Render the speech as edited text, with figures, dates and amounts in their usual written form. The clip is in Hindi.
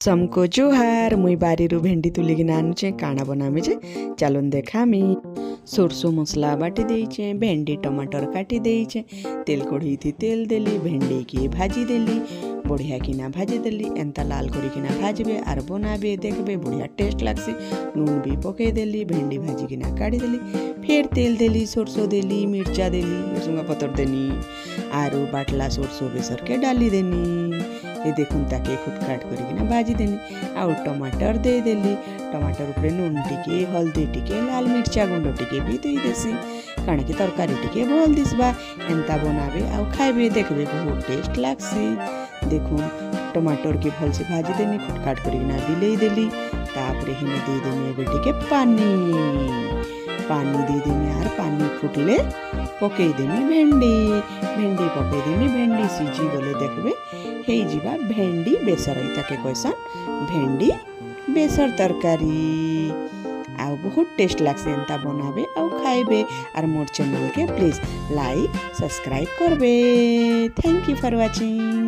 समको जोहार मुई बारी रू भेंडी तुलिकी आनुचे काଣା बनामी जे चलन देखामी। सोरसो मसला बाटी देइचे, भेंडी टमाटर काटी देइचे, तेल कढ़ी थी तेल देली, भेंडी की भाजी देली, बढ़िया किना भाजी देली। एंता लाल करी किना भाजबे आर बनाबे देखबे बढ़िया टेस्ट लागसी। नून भी पके देली, भेंडी भाजी किना काढ़ी देली, फिर तेल देली, सोरसो देली, मिर्चा देली, मिर्चुंगा पतर देनी आरु बाटला सोरसो बेसर के डाली देनी। ये देखुन ताके खुटकाट करिकिना भाजी देनी आउ टमाटर दे देली। टमाटर उपरे नून टिके, हल्दी टिके, लाल मिर्चा गुंड टिके भी देई देसी कारण कि तरकारी टिके भल दिसबा। एंता बनाबे आउ खाइबे देखबे बहुत टेस्ट लागसी। देखुन टमाटर के भल से भाजी देनी, खुटकाट करिकिना बिलेई देली। तापरे हिने दे देनी एबे टिके पानी दे देनी आर पानी फुटले पकई देमी भेंडी पकई देमी। भेंडी सिझी गले देखबे हेई जिबा भेंडी बेसर ताके कहसन भेंडी बेसर तरकारी। आउ बहुत टेस्ट लागसे एंता बनाबे आउ खाइबे। आर मोर चैनल के प्लीज लाइक सब्सक्राइब करबे। Thank you for watching.